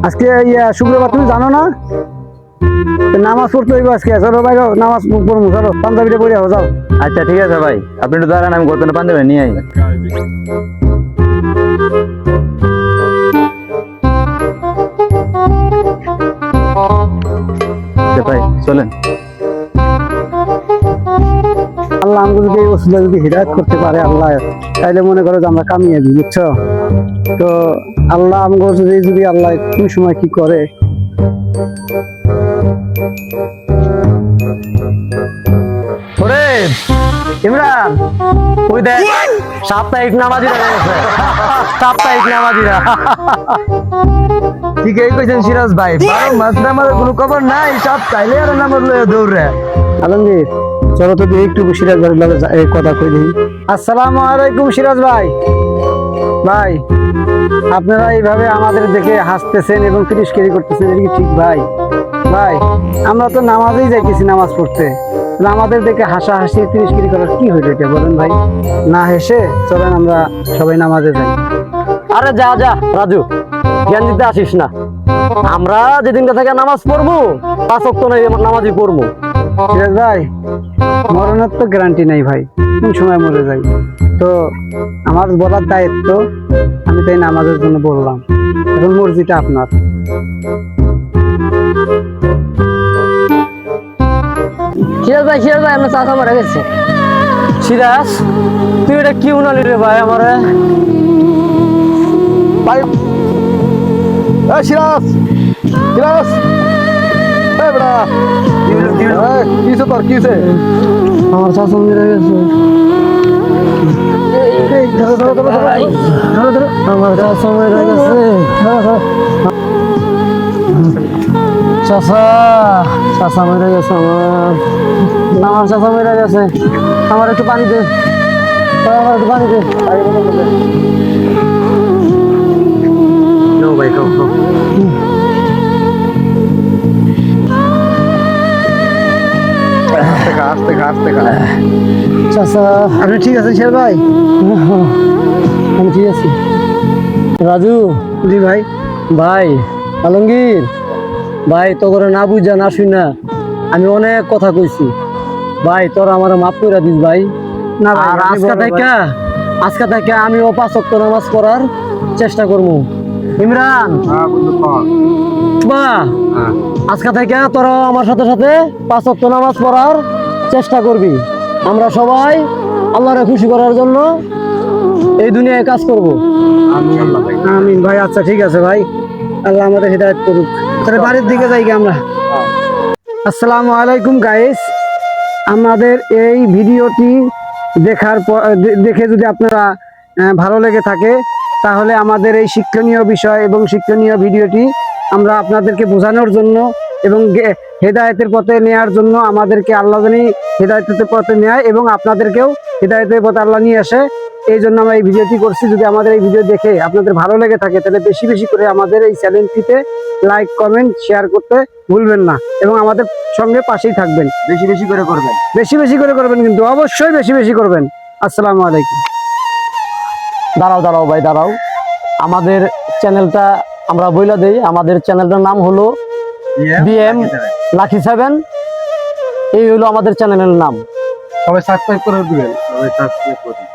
আজকে শুক্রবার তুমি জানো না নামাজ পড়তে হইব আজকে। চলো ভাই নামাজ পড়বো, চলো পাঞ্জাবিটা পড়ে যাও। আচ্ছা ঠিক আছে ভাই, আপনি একটু দাঁড়ান, আমি গতনে পাঞ্জাবি নিয়ে আই। ভাই চলেন। আল্লাহ আমাকে যদি এই ওসিলা যদি হিদায়াত করতে পারে আল্লাহ, তাইলে মনে করো যে আমরা কামিয়াবি, বুঝছো? তো আল্লাহ আমাকে যদি আল্লাহ কোন সময় কি করে। ওরে ইমরান, ওই দেখ সাপ্তাহিক নামাজিরা গেছে, সাপ্তাহিক নামাজিরা। ঠিকই কইছেন সিরাজ ভাই, 12 মাস নামাজের কোনো খবর নাই, সব চাইলে আর নামাজ লয়ে দৌড়ে। আলমগীর চলো তো একটু সিরাজ ভাই কথা কই দিই। আসসালামু আলাইকুম সিরাজ ভাই। ভাই আপনারা এইভাবে আমাদের দেখে হাসতেছেন এবং তিরস্কারি করতেছেন, এটা কি ঠিক ভাই? ভাই আমরা তো নামাজেই যাইতেছি নামাজ পড়তে, আমাদের দেখে হাসাহাসি তিরস্কারি করার কি হইলো এটা বলেন ভাই? না হেসে চলেন আমরা সবাই নামাজে যাই। আরে যা যা রাজু, জ্ঞান দিতে আসিস না। আমরা যেদিনটা থেকে নামাজ পড়বো 5 ওয়াক্ত নামাজই পড়বো। সিরাজ ভাই মরণের তো গ্যারান্টি নাই ভাই, কোন সময় মরে যাই। তো আমার বলার দায়িত্ব, আমি তাই নামাজের জন্য বললাম। এখন মর্জিটা আপনার। সিরাজ ভাই আমরা চাচা মারা গেছে। সিরাজ তুই এটা কি উনালি রে ভাই আমারে? ভাই এই সিরাজ, সিরাজ এই বড়া কিছে তোর কিছে? আমার চাচা মেরে গেছে। আমার চাচা মেরে গেছে। চাচা মেরে গেছে আমার চাচা মেরে গেছে। আমার একটু পানি দে, আমার একটু পানি দে। ভাই খাও খাও। আস্তে খা। চাচা আপনি ঠিক আছেন শের ভাই? আমি ঠিক আছি। রাজু জি ভাই। ভাই আলমগীর ভাই, তো করে না বুঝা না শুনা আমি অনেক কথা কইছি ভাই, তোর আমার মাফ করে দিস ভাই। না আর আজকে থেকে আমিও 5 ওয়াক্ত নামাজ পড়ার চেষ্টা করবো। ইমরান বা আজকে থেকে তোরা আমার সাথে সাথে 5 ওয়াক্ত নামাজ পড়ার চেষ্টা করবি। আমরা সবাই আল্লাহরে খুশি করার জন্য এই দুনিয়ায় কাজ করব। আমিন ভাই। আচ্ছা ঠিক আছে ভাই, আল্লাহ আমাদের হিদায়াত করুক। তাহলে বাড়ির দিকে যাই আমরা। আসসালামু আলাইকুম গাইস। আমাদের এই ভিডিওটি দেখে যদি আপনারা ভালো লেগে থাকে, তাহলে আমাদের এই শিক্ষণীয় বিষয় এবং শিক্ষণীয় ভিডিওটি আমরা আপনাদেরকে বোঝানোর জন্য এবং হেদায়েতের পথে নেয়ার জন্য, আমাদেরকে আল্লাহ জানি হেদায়েতের পথে নেয় এবং আপনাদেরকেও হেদায়েতের পথে আল্লাহ নিয়ে আসে, এই জন্য আমরা এই ভিডিওটি করছি। যদি আমাদের এই ভিডিও দেখে আপনাদের ভালো লেগে থাকে, তাহলে বেশি বেশি করে আমাদের এই চ্যানেলটিতে লাইক, কমেন্ট, শেয়ার করতে ভুলবেন না এবং আমাদের সঙ্গে পাশেই থাকবেন। বেশি বেশি করে করবেন, বেশি বেশি করে করবেন, কিন্তু অবশ্যই বেশি বেশি করবেন। আসসালামু আলাইকুম। দাঁড়াও ভাই দাঁড়াও, আমাদের চ্যানেলটা আমরা বইলা দেই। আমাদের চ্যানেলটার নাম হলো BM Lucky 7। এই হলো আমাদের চ্যানেলের নাম। সবাই সাবস্ক্রাইব করে দিবেন, সবাই সাবস্ক্রাইব করুন।